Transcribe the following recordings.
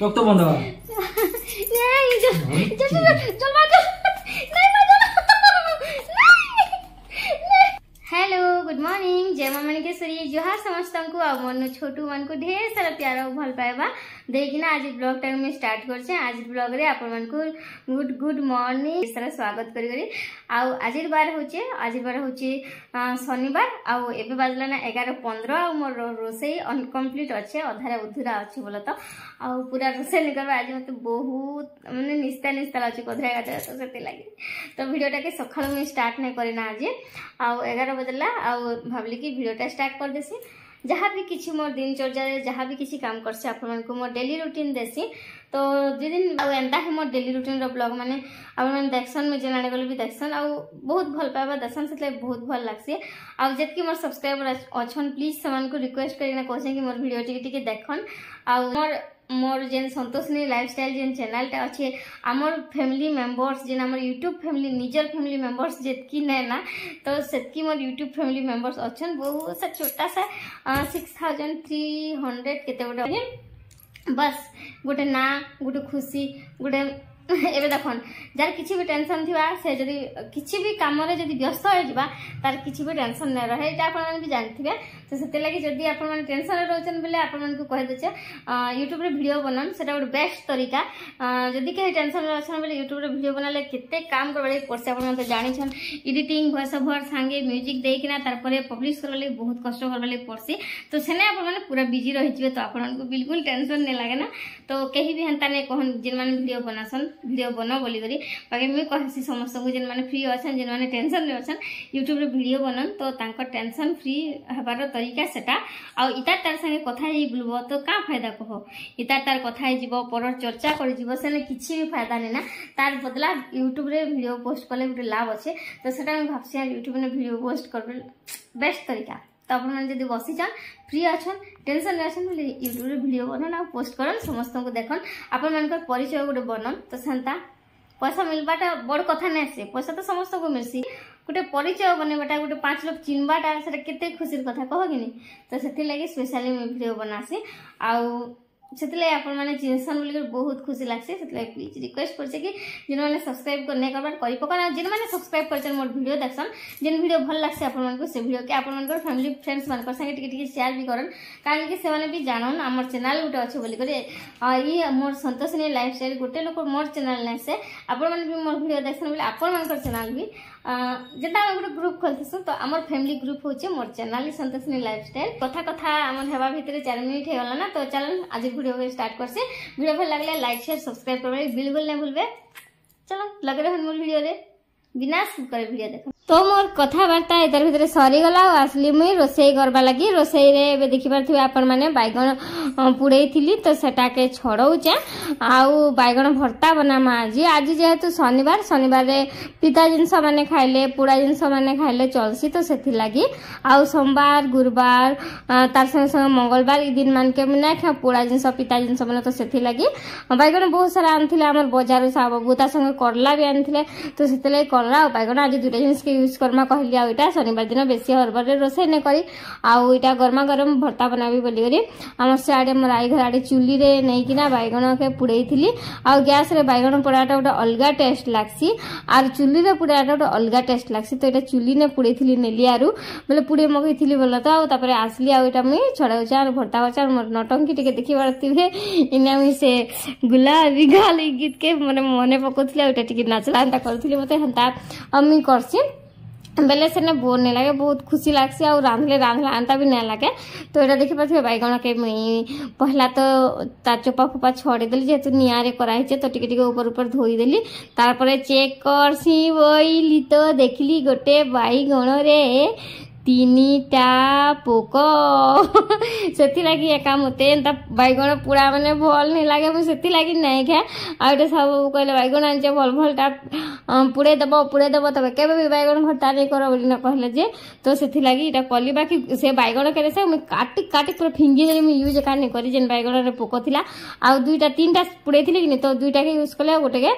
রক্ত বন্ধ হওয়া हेलो गुड मॉर्निंग जय मां मणिकेश्वरी जोहार समस्त को आ मन छोटू मन को ढेर सारा प्यार और भल पाइबा देखिना आज ब्लॉग टाइम में स्टार्ट करछे। आज ब्लॉग रे आपन मन को गुड गुड मॉर्निंग इस तरह स्वागत करी आज बार होचे शनिवार आउ एबे बाजला ना 11:15 आ मोर रोसई अनकम्प्लीट अच्छे अधारे उधुरा अच्छे बोला तो आ पूरा रोसई निकलबा आज मते बहुत माने निस्ता अच्छे कधरा गाता तो सेते लागे तो वीडियोटा के सखाळ में स्टार्ट नहीं करिना आज आ 11 बजला आ भाबली कि वीडियोटा स्टार्ट कर देसी जहाँ भी किसी मोर दिनचर्या जहाँ भी किसी काम करसे आप मोर डेली रूटीन देसी तो दिन एंता है मोर डेली रूटीन रो ब्लॉग माने आप देखसन में जेना गले भी देखसन आ बहुत भल पाइबा देखसन से बहुत भल लागसी आ जतकी मोर सब्सक्राइबर अछन प्लीज समान को रिक्वेस्ट करिना कहसे कि मोर वीडियो टिके देखन आ मोर जेन संतोषनी लाइफस्टाइल जेन चैनल टा अच्छे आमर फैमिली मेंबर्स जेन आमर यूट्यूब फैमिली निजर फैमिली मेंबर्स जेतकी नै ना तो सेतकी मोर यूट्यूब फैमिली मेंबर्स अच्छन बहुत सा छोटा सा 6300 केते गोटे बस गोटे ना गोटे खुशी गोटे एबे देखन जार किछि भी टेंशन थिबा से जदी किछि भी काम रे जदी व्यस्त हो जिबा तार किछि भी टेंशन नै रहे जे आपन मन भी जानथिबे तो सेते लागि जदी आपन मन टेंशन रे रहचन बेले आपन मन को कहि देछे YouTube रे वीडियो बनन सेटा गोटे बेस्ट तरीका जदी के टेंशन रे रहचन बेले YouTube रे वीडियो बनाले केते काम करबे पड़से आपन मन तो जानि छन एडिटिंग वॉइस ओवर संगे म्यूजिक देकिना तार परे पब्लिश करले बहुत कष्ट करबे पड़सी तो सेने आपन मन पूरा बिजी रहि जिवे तो आपन मन को बिल्कुल टेंशन नै लागे ना तो कहीं भी हंता नै कहन जिन माने वीडियो बनासन वीडियो बनो बोली करी बाकी मैं कहसी समस्त को जिन माने फ्री अछन जिन माने टेंशन रे अछन YouTube रे वीडियो बनन तो तांको टेंशन फ्री हबार तरीका सेटा आ इता तार संगे कथा ही बुलबो तो का फायदा कहो इता तार कथा ही जीवो पर चर्चा कर जीवो सेने किछि भी फायदा नै ना तार बदला YouTube रे वीडियो पोस्ट करले गुटे लाभ अछि तो सेटा मैं भाबसी YouTube रे वीडियो पोस्ट करबे बेस्ट तरीका तो आप जब बसी जान फ्री अच्छन टेंशन नहीं अच्छन यूट्यूब रे वीडियो बनन आ पोस्ट करन समस्त को देखन आपन मानकर परिचय गोटे बनन तो सेंता पैसा मिलबाटा बड़ कथा नहीं से पैसा तो समस्त को मिलसी गोटे परिचय बनवाटा गोटे 5 लोग चिन्हबाटा से केते खुशी कथा कह कि नहीं तो से लगे स्पेशली मैं वीडियो बनासी आउ से आपण मैंने चिन्हसन बोल बहुत खुशी लगसे प्लीज रिक्वेस्ट करछे कि जिन मैंने सब्सक्राइब कर नहीं करबार करि पकन जिन मैंने सब्सक्राइब करछन मोर वीडियो देखसन जिन वीडियो भल लागसे आपण मन को से वीडियो के आपण मन को फैमिली फ्रेंड्स मन को संगे टिके शेयर भी करन कारण कि से माने भी जानन हमर चैनल गुटे अछि बोली करे ई मोर संतोषनी लाइफस्टाइल गुटे लोक मोर चैनल नै से आपण मन भी मोर वीडियो देखसन बोले आपण मन को चैनल भी जेता हम गोटे ग्रुप खोलथसु तो हमर फैमिली ग्रुप होचे मोर चैनल संतोषनी लाइफस्टाइल कथा कथा हमर हेबा भितरे 4 मिनिट हे गला ना तो चलन आज वीडियो को स्टार्ट करसे वीडियो भल लागले लाइक शेयर सब्सक्राइब करबे बिल्कुल नै भूलबे चलो लगे रहन मोर वीडियो रे बिना स्किप करे वीडियो देखो तो मोर कथा वार्ता इधर भीतर सरी गला आसली मुई रोसई करबा लगी रोसई रे एबे देखि पारथिबे आपन माने बैगन पुड़ेई थिली तो सेटा के छड़ौचे आउ बैगन भर्ता बनामा आज जेहेतु शनिवार शनिवार रे पिता जिंस माने खाइले पुड़ा जिंस माने खाइले चलसी तो सेथि लागि आउ सोमवार गुरुवार तार संग संग मंगलवार ई दिन मान के ना खा पुड़ा जिंस पिता जिंस माने तो सेथि लागि बैगन बहुत सारा आनथिले हमर बाजार से बुता संग करला भी आनथिले तो सेथि लागि करला बैगन आज दुटा जिंस के यूज करमा कहली आ इटा शनिवार दिन बेसी हरबर रे रोसे ने करी आ इटा गरमा गरम भर्ता बनाबी बोली करी हमर से आडे मोर आई घर आडे चुली रे नै किना बैगन के पुड़ेई थिली आ गैस रे बैगन पोड़ाटा उटा अलगा टेस्ट लागसी आर चुली रे पुड़ाटा उटा अलगा टेस्ट लागसी तो इटा चुली ने पुड़ेई थिली नेलियारू बोले पुड़े मगई थिली बोला तो आ तापरे आसली आ इटा मी छड़ाउचा भर्ता बचा मोर नटंकी टिके देखि बारतिबे इना मी से गुलाबी गाली गीत के मने पकोथिले इटा टिके नाचला अंता करथिले मते हंता अम्मी करसी बेले से बोर नहीं लगे बहुत खुशी लगसी आ रांधले अंता भी नहीं लगे तो ये देखी पारे बैगन के मुई पहला तो तार चोपा फोपा छड़े देली जेहेतु निआरे कराई तो टिके ऊपर ऊपर धोई देली तारपरे चेक करसी बोइली तो देखली गोटे बैगन रे 3टा पोक से लगी एका मते बैगन पूरा माने भल नहीं लगे मुझे लगी नहीं खाए आउटे सब कहले बैगन आनचे भल भलटा पुड़े दब तब केबे भी बैगन भर्ता नहीं कर बोली न कहले जे तो से लगी इटा कली बाकी से बैगन करे से काटी काटी पूरा फिंगी देली मैं यूज का नहीं करी जेन बैगन रे पोक थिला आ 2टा 3टा पुड़े थिले कि तो 2टा के यूज कले गोटे के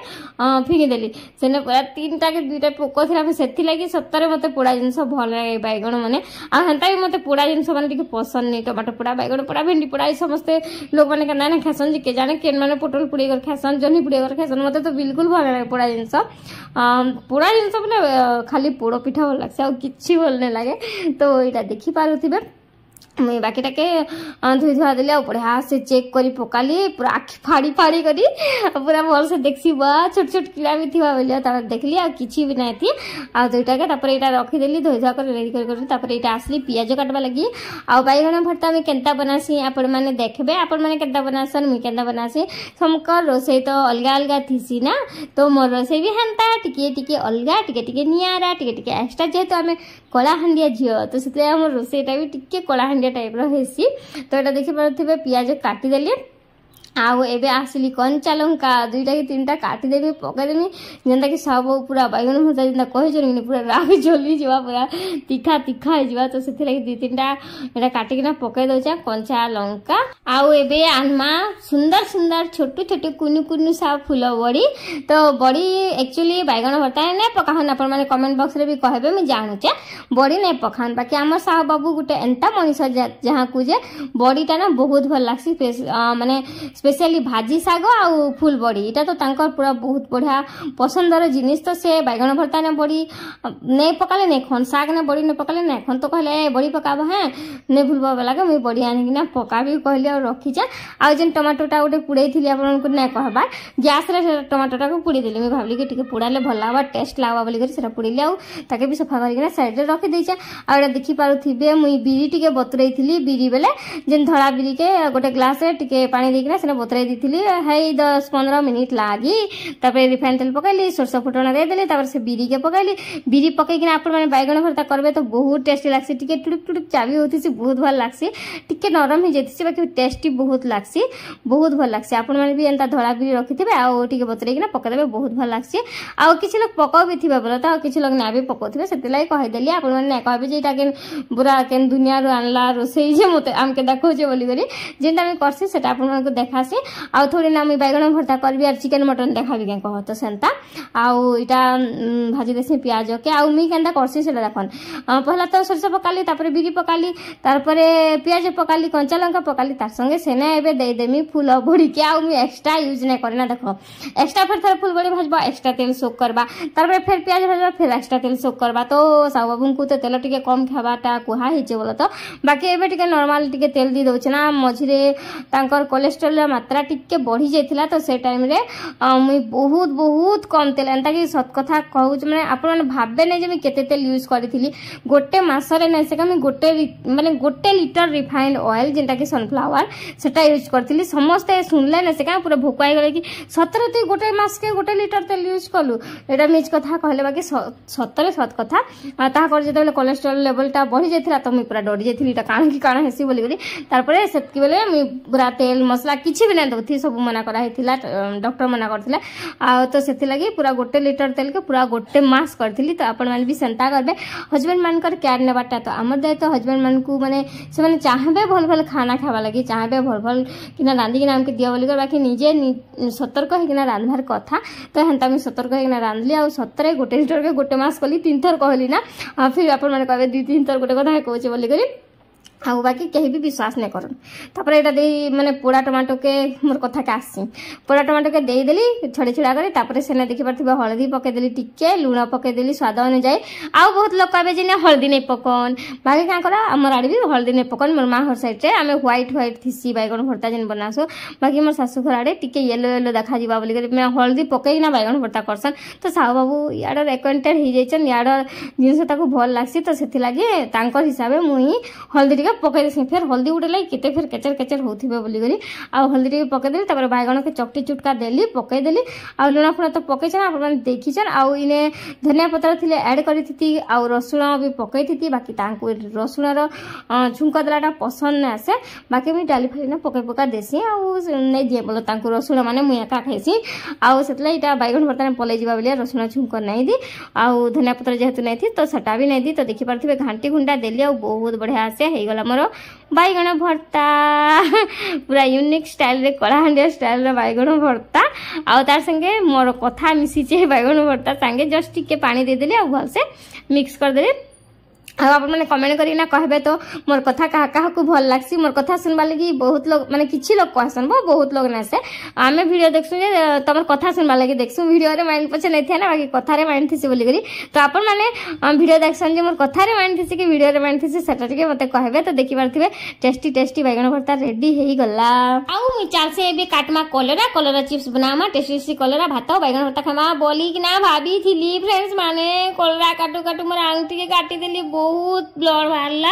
फिंगी देली सेने पूरा 3टा के 2टा पोक थिला से लगी सत्तरे मते पोड़ा जिंस भल लागे बैगन बैगण मैंने आंता भी मत पोड़ा जिन मैंने पसंद नहीं टमाटो पोड़ा बैगण पोड़ा भेंडी पोड़ा समस्ते लोक मैंने क्या खेसन जे जाने के मैंने पोटल पुड़ी कर खेसन जह्नी पुड़ी कर खेसन मत तो बिल्कुल भल लगे पोड़ा जिन पोड़ा जिन बोले खाली पोड़ पिठा भल लगे कि भल नहीं लगे तो यहाँ देखिपे मुई बाकीटा के धोई धुआ देली बढ़िया से चेक करी पकाली पूरा आखि फाड़ी फाड़ी करी पूरा भल से देखसी बा छोट छोट कीड़ा भी थी बोलिए देखली आ किसी भी नहीं थी आ दुईटा के तापर यहाँ रखीदेली धोई धुआ कर रेडी कर यहाँ आसली पियाज काटवा लगी आ बैगण भर्ता मुझे केन्ता बनासी आपण मैंने देखबे आपण मैंने केन्ता बनासन मुझे केन्ता बनासी समकर रोसई तो अलग अलग थीसी ना तो मोर रोसई भी हेन्ता टिके टिके अलग टिके टिके नियारा टिके टिके एक्स्ट्रा जेहेतु आम कलाहांडिया झील तो से रोसईटा भी टिके कलाहांडिया टाइप रही तो यहाँ देखिपे पियाज काटिदेली आउ एबे आसली कंचा लंका दुईटा कि तीनटा काटिदेवी पकईदेमी जेनता कि सब पूरा बैगन भर्ता जेनता कही पूरा राग जली जा पूरा तीखा तीखा हो तो से दुई तीनटा यहाँ काटिकिना पकई दौचे कंचा लंका आउ एबे आनमा सुंदर सुंदर छोटू छोटू कुनु कुनु सा फूल बड़ी तो बड़ी एक्चुअली बैगन भर्ता नहीं पकान आप कमेंट बॉक्स रे भी कहबे मुझे जानुचे बड़ी नहीं पकान बाकी आम साहू बाबू गोटे एंता मनीष जहाँ को जे बड़ीटा ना बहुत भल लगसी माने स्पेशली भाजी साग आउ फुल बड़ी यहाँ तो तांकर पूरा बहुत बढ़िया पसंदर जिनिस तो से बैगन भर्ता ने बड़ी नहीं पकाले नहीं खन साग ने बड़ी नहीं पकाले नहीं खन तो कहले बड़ी पकाब हाँ नहीं भूलवा लगे मुझे बड़ी आनिकिना पका भी कहली और रखीचे आउ जेन टमाटोटा गोटे पुड़े थी आपको नहीं कहबार गैस रे टमाटोटा को पुड़ी देली मुझे भाविली कि पुड़ाले भल लगा टेस्ट लगा बोलिक पुड़ेली आके भी सफा करके साइड में रखीदेचे आगे देखिपे मुई बिरी टे बतुरई थी बिरी बेले जेन धड़ा बिरी के गोटे ग्लास टे पानी देकिना बतुरई दी है 10-15 मिनिट लगी रिफाइन तेल पकईली सोरस फुटण देदेली से बिरी के पकईली बिरी पकईकिना आप बैगन भर्ता करेंगे तो बहुत टेस्टी लगसी टिके टुड़ुक टुड़ुक चाबी होती बहुत भल लगसी टिके नरम हो जाती बाकी टेस्टी बहुत लगसी बहुत भल लगसी आपण मैंने भी एंता धड़ा बिरी रखिथे आउ टिके बतुरईकिना पकईदेवे बहुत भल लगसी आउ किसी लोग पकाओ भी थे बोले तो किसी लोग ना भी पकाउथे से कहीदेली आप कहबे जे के पूरा केन दुनिया आनला रोसई जे मत आमके देखौछे बोलिकरी जेनता मैं करसी सेटा आपन देखासी आउ थोड़ी ना मुझे बैगन भर्ता करी और चिकेन मटन देखा भी कह तो सेन्ता आउ यहाँ भाजी देसी पियाज के आउ मुई केन्ता करसी से देखन पहला तो सरसों पकाली बिरी पकाली पियाज पकाली कंचा लंका पकाली तार संगे सेने एबे देदेमी फूल बड़ी के आउ मुई एक्स्ट्रा यूज नहीं करना देख एक्स्ट्रा फिर थोड़ा फूल बड़ी भाजबा एक्स्ट्रा तेल सोक करवा तार फिर पियाज भाजबा फिर एक्स्ट्रा तेल सोक करवा तो साहू बाबू को तो तेल टिके कम खावाटा कुहा होचे बोल तो बाकी एबे टिके नॉर्मल टिके तेल दी दउछ ना मझिरे तांकर कोलेस्ट्रोल मात्रा टिके बढ़ी जाइथिला तो से टाइम रे मुई बहुत बहुत कम तेल एंता कि सत कथा कहूँ मैंने आप भावे नहीं जे केते तेल यूज करी गोटे मसरे नहीं से मैं गोटे लिटर रिफाइंड ऑयल जेनटा कि सनफ्लावर सेटा यूज करी समस्ते शुणले नहीं से पूरा भोकाई गले कि सतरे तु गोटे मस के गोटे लिटर तेल यूज कलु एटा मिज कथा कहले बाकी सतरे सत कथा ताकर जेते कोलेस्ट्रोल लेवलटा बढ़ी जाइथिला तो मुई पूरा डरी जाइथिली एटा काण कि काण हेसी बोली गली तारपरे सेतकी बेले मुई पूरा तेल मसला किछि भी नहीं दउथि सब मना करा हिथिला डॉक्टर मना करथिला आ तो सेति लागि पूरा गोटे लिटर तेल के पूरा गोटे मास करथिली तो आपण माने भी सेंता करबे हस्बैंड मान कर केयर नेबाटा तो हमर दे तो हस्बैंड मान को माने से माने चाहबे भल भल खाना खावा लागि चाहबे भल भल किना रांधी किना हमके दिया बोली कर बाकी निजे सतर्क होइकिना रांधबार कथा तो हेंता मैं सतर्क होइकिना रांधली आ सतरे गोटे लिटर के गोटे मास कली 3 थर कहली ना फिर आपण माने कहबे 2-3 थर गोटे कथा कहूचे बोली करी आउ बाकी कहीं भी विश्वास नहीं करन तापर एटा दे माने पोड़ा टमाटो के मोर कथा के आसी पोड़ा टमाटो के दे देली छड़ी छड़ा करी तापर सेने देखि परथिबे हळदी पके देली टिके लूण पके देली स्वाद अनुसार आउ बहुत लोग कहबे जे हळदी नहीं पकन बाकी का करा हमर आड़ी भी हळदी नहीं पकन मोर मां हर साइड रे आमे व्हाइट थिसी बैगन भर्ता जेन बनासो बाकी मोर सासु घर आड़े टिके येलो देखा जीवा बोली करी मैं हळदी पके ना बैगन भर्ता करसन तो साहू बाबू याडर एक्वेंटेड ही जाइछन याडर जिंस ताको भल लागसी तो सेति लागि तांकर हिसाबे मुई हळदी पकई फिर हल्दी गुटे लगे केते फिर केचर केचर होथिबे बोली गरी आ हल्दी टे पकई देली तापर बैगन के चकटी चुटका देली पकई देली आ लुणा फुणा तो पकई छन आप माने देखिछन आ इने धनिया पत्र थिले ऐड करी थी आ रसुण भी पकई थी बाकी तांको रसुण रो छुंक दलाटा पसंद न आसे बाकी मी डाली फली ना पकई पका देसी आ नै जे बोलो तांको रसुण माने मुई एका खाइसी आ सेतला इटा बैगन भर्ता ने पलै जिबा बलिया रसुण छुंक नै दी आ धनिया पत्र जेहेतु नै थी तो सटा भी नै दी तो देखि परथिबे घांटी गुंडा देली आ बहुत बढ़िया आसे हे गला मोर बैगन भर्ता पूरा यूनिक स्टाइल रे कलाहांडिया स्टाइल रे बैगन भर्ता आ तार संगे मोर कथा मिसी बैगन भर्ता संगे जस्ट टिके पानी दे देली आ भल से मिक्स कर देली आप मैंने कमेंट करना कहबे तो मोर कथा क्या क्या को भल लगसी मोर कथा सुनवा लगी बहुत लोग माने किछि लोग कहसन बहुत लोग ना से आमे वीडियो देखसु जे तमर कथा सुनवा लगी देखसु वीडियो रे माइंड पछे नहीं थे ना बाकी कथा रे माइंड थिसी बोली करी तो आपण माने वीडियो देखसन जे मोर कथा रे माइंड थिसी कि वीडियो रे माइंड थिसी सेटा टिके मते कहबे तो देखि पारथिबे टेस्टी बैगन भरता रेडी हेई गला आउ मु चाल से एबे काटमा कलरा चिप्स बनामा टेस्टी कलरा भात बैगन भरता खामा बोली कि ना भाभी थिली फ्रेंड्स माने कलरा काटू मोर आंगटी के काटी देली बहुत ब्लड बाहरला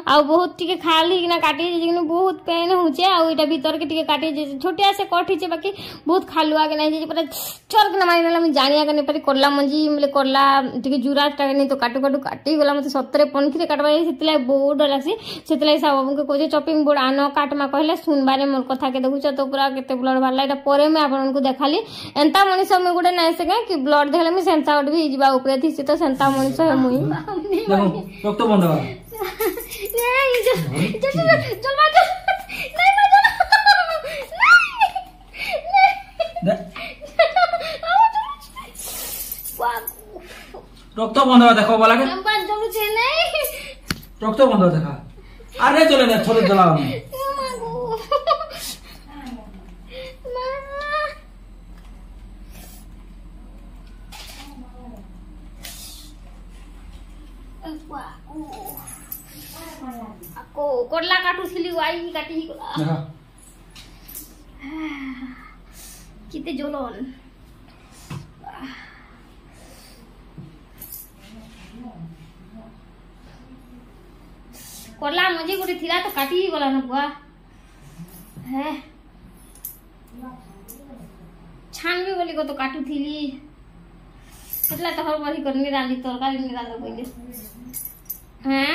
आ बहुत टिके खाली किना काटी जे बहुत पेन होचे आ एटा भीतर के टिके काटी जे छोटिया से कठी जे बाकी बहुत खालुआ के नहीं जे पूरा चल के मारी देला मैं जानिया के नहीं पारी करला मंजी मिले करला टिके जुरा टा नहीं तो काटू काटी गला मते सतरे पंखी काटबा सेतला बहुत डर लागसी सेतला सब बाबू के कोजे चॉपिंग बोर्ड आनो काटमा कहले सुनबारे मोर कथा के देखुछ तो पूरा केते ब्लड बाहरला एटा परे में आपन को देखाली एंता मनीष में गुडे नै से कि ब्लड देखले मैं सेंसा उठ भी जीवा ऊपर थी से तो सेंता मनीष है मुई रक्त बंद हो नहीं चल मार नहीं रक्त बंद हो देखो बोला के बात जरूर छे नहीं रक्त बंद हो देखा अरे चले ना छोड़ चलाओ को कोडला काटू छिली वाई काटी देखा किते जोलोन कोडला मुझे गुडी थिला तो काटी ही गला न बुआ है छान भी बोली को तो काटू थिली એટલા તો હરવારી કરી રાંધી તરકારી ની રાંધો બોલે हैं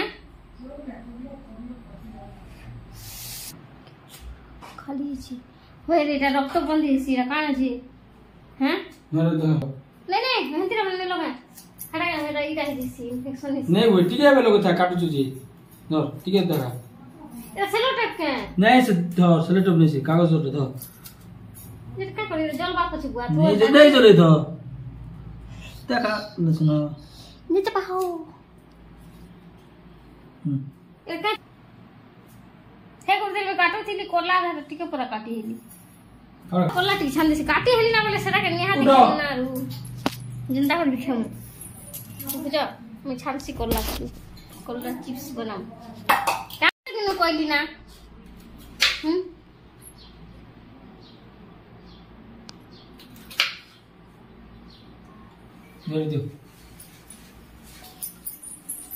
खाली छी होय रे एटा रक्त बंदी छी रा काना छी हैं मेरे तो नहीं हंतीरा मन लगा हटा के मेरा ई काहे छी इन्फेक्शन नहीं वो टिके बे लोग था काटू छी धर टिके देखा ए सेलो टेप के नहीं से धर सेलो टेप नहीं से कागज धर धर ये का करी जल बाप छी बुआ नहीं जे नहीं चले तो देखा लसन नीचे पाहो एका हे को दिल में काटो थी कोला टिके पूरा काटी हेली कोला टी छान से काटी हेली ना बोले सेटा के निहा दी ना रु जिंदा कर बिखम बुझो मैं छान सी कोला चिप्स बनाऊ का दिन कोइली ना मेरे दो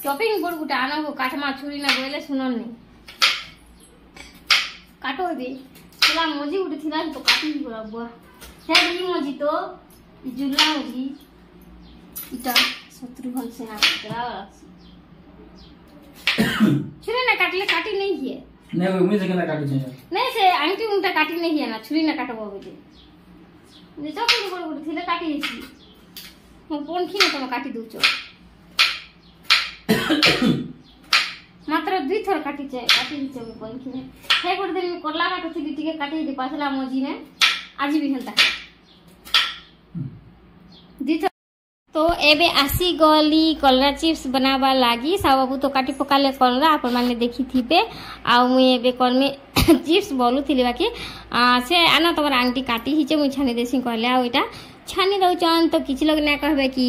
चॉपिंग बोर्ड गुटा आना को काटमा छुरी ना बोले सुनन नहीं काटो दे चला मोजी उठे थिला तो काटी ही बोला बुआ हे दी मोजी तो जुला मोजी इटा शत्रुघ्न से ना करावा छुरी ना काटले काटी नहीं है नहीं वो मुझे कहना काटी चाहिए नहीं से आंटी उनटा काटी नहीं है ना छुरी ना काटबो बोले जे चॉपिंग बोर्ड गुटे थिला काटी है छी हम पंखी में तुम काटी दूचो मात्र 2 थर काटी दीचे मैं पंखी में हे कर दिन में करला काटो थी टिके काटी दे पासला मोजी ने आज भी हंता 2 थर तो एबे आसी गली कलरा चिप्स बनावा लागी साबाबू तो काटी पकाले कलरा आपण माने देखि थिबे आ मु एबे कल में चिप्स बोलू थिले बाकी से आना तमर आंटी काटी हिचे मु छानी देसी कहले आ एटा छानी दउचन तो किछि लोग ना कहबे कि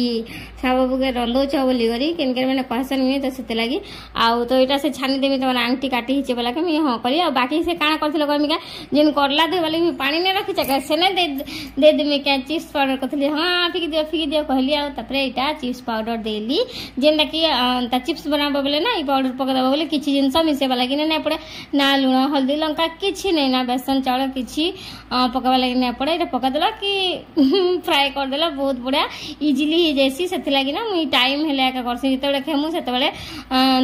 साबाबू के रंदोच बोली करी केन के माने कहसन नहीं तो सेते लागी आउ तो एटा से छानी देबे तमर आंटी काटी हिचे बोला के मैं हां करी आ बाकी से काना करथिलो कमिका जिन करला दे वाले भी पानी ने रखि चका से ने दे दे में क्या चिप्स पाउडर कथली हां फिक दियो कहली आ तपरे एटा चिप्स पाउडर देली जेनटा कि ता चिप्स बनाबो बोले ना ई पाउडर पका देबो बोले किछि जिंस मिसे वाला कि नै पड़े ना लूण हल्दी लंका किछि नै ना बेसन चावल किछि पकावा लागि नै पड़े एटा पका देला कि फ्राई कर देला बहुत बढ़िया इजीली ही जैसी सेति लागि ना मुई टाइम हेले का करसी जेतेबेले खेमु सेतेबेले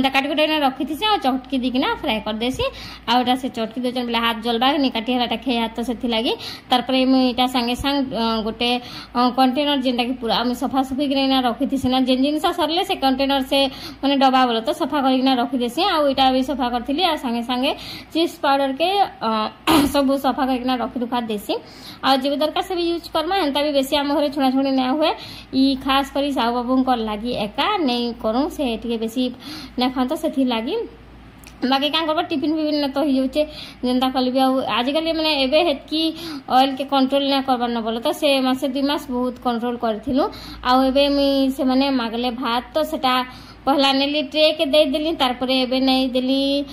काटी कोटे ना रखि थिसे आ चटकी दिकिना फ्राई कर देसी आ ओटा से चटकी देचन बेले हाथ जलबा नि काटी हलाटा खे हाथ तो सेति लागि तारपरे मुई एटा संगे संग गोटे कंटेनर जेंटा कि पूरा हम सफा सफी करे ना रखि थिसे ना जेन जिनसा सरले से कंटेनर से माने डबा बोले तो सफा करी ना रखि देसी आ एटा भी सफा करथिली आ संगे संगे चिप्स पाउडर के सब सफा करके ना रखि दुखा देसी आ जे दरकार से भी यूज करमा हंता भी बेसी आम घर छुणाछुणी ना हुए ई खास करी साहू बाबू लगी एका नहीं करूँ से टे बेसी ना खाँ तो से लगी बाकी क्या करबा टिफिन फिफिन तो हो जाऊे जेनता कल भी आजिकल मैंने एबे हेतकी ऑयल के कंट्रोल ना करबार न बोले तो से मासे 2 मास बहुत कंट्रोल करथिलु आ एबे मी से माने मागले भात तो सेटा पहला नेली ट्रे के दे देली तारपरे एबे नहीं देली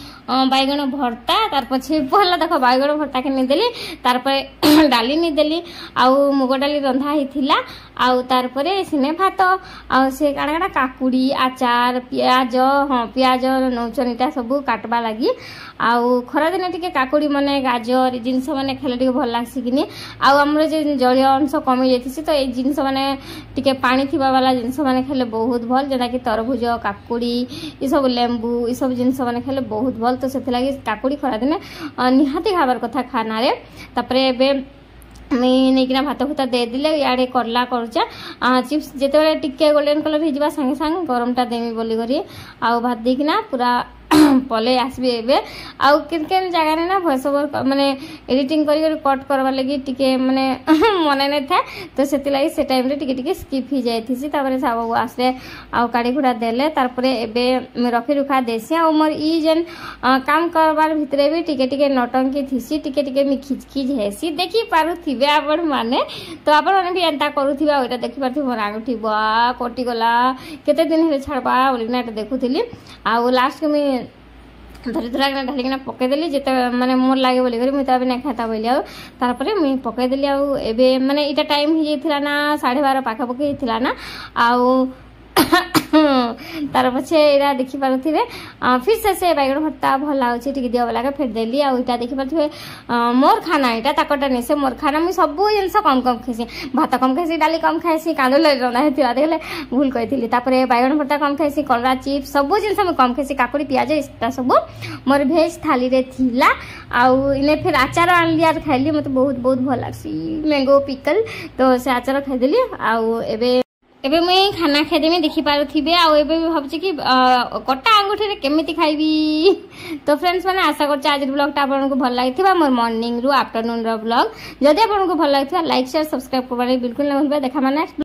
बैगन भर्ता तार पछे पहला देखो बैगन भर्ता के नहीं देली तारपरे डाली नहीं देली आउ मुग डाली रंधा हिथिला आउ तारपरे सिने भात आउ से काड़ा काड़ा काकुड़ी आचार प्याज हाँ प्याज नौचनीटा सब काटबा लगी आउ खरा दिन टिके काकुड़ी मने गाजर जिनस माने खेले टिके भल लागसी किनी आउ हमर जे जलीय अंश कमी जाइथिसी तो ए जिनस माने टिके पानी थिबा वाला जिनस माने खेले बहुत भल जेना कि तरबुज काकुड़ी ई सब लेंबू ई सब जिनस माने खेले बहुत भल तो सेति लागि काकुड़ी खरा दिन निहाती खाबार कथा खाना रे तापरे एबे नहीं भात फुता दे दिले याडे करला करुचा चिप्स जिते टिके गोल्डन कलर हो सागे सागे गरमटा देमी बोली करी आउ भात देकिना पूरा पले आसबे एबे आउ केन केन जगह ने ना वॉइस ओवर माने एडिटिंग करी कट करबा लगी टिके माने मने नै था तो सेति लागि से टाइम रे टिके टिके स्किप ही जायथिसी तापरे साबू आसले आउ काडी खुडा देले तारपरे एबे मैं रखी रुखा देसी आ मोर ई जेन काम करबार भितरे भी टिके टिके नटंकी थिसी टिके टिके मी खिचखिच हेसी देखि पारुथिबे आपण माने तो आपण माने भी एंता करूथिबा ओइटा देखि पारथि मोर आंगठी बा कटि गला केते दिन हे छाड़बा ओलिना देखुथिली आउ लास्ट के मैं धरी धरा ढालिकिना पकईदेली जिते माने मोर लगे बोली मुझे ना खाता बोली आर मुझे पकईदेली आबे माने इटा टाइम हो जाता ना 12:30 पाखापाखि होता ना आउ तार पछे एरा देखि पारुथिबे फिर से बैगन भर्ता भल लाଗୁଛି टिके दिया वाला के फेर देली आ इटा देखि पारुथिबे मोर खाना इटा ताकटा ने से मोर खाना मी सब जिनस कम कम खाइसी भात कम खाइसी डाली कम खाइसी कांदो ले रंदा हेतिला देखले भूल कहिथिली तापरे बैगन भर्ता कम खाइसी कलरा चिप्स सब जिनस मैं कम खाइसी काकुड़ी प्याज इटा सब मोर भेज थाली रे थिला आउ इने फिर आचार आन लिया खाइली मते बहुत बहुत भल लागसी मैंगो पिकल तो से आचार खाइदेली आउ एबे मुई खाना खाइदेमी देखि पारुथिबे आउ एबे भी भाबछि कि कटा अंगूठी रे केमिति खाइबी तो फ्रेंड्स माने आशा करछि आज ब्लॉग टा आपनको भल लागिथिबा मोर मॉर्निंग रु आफ्टरनून रो ब्लॉग जदि आपनको भल लागिथिबा लाइक शेयर सब्सक्राइब करबारे बिल्कुल न भूलबे देखा माने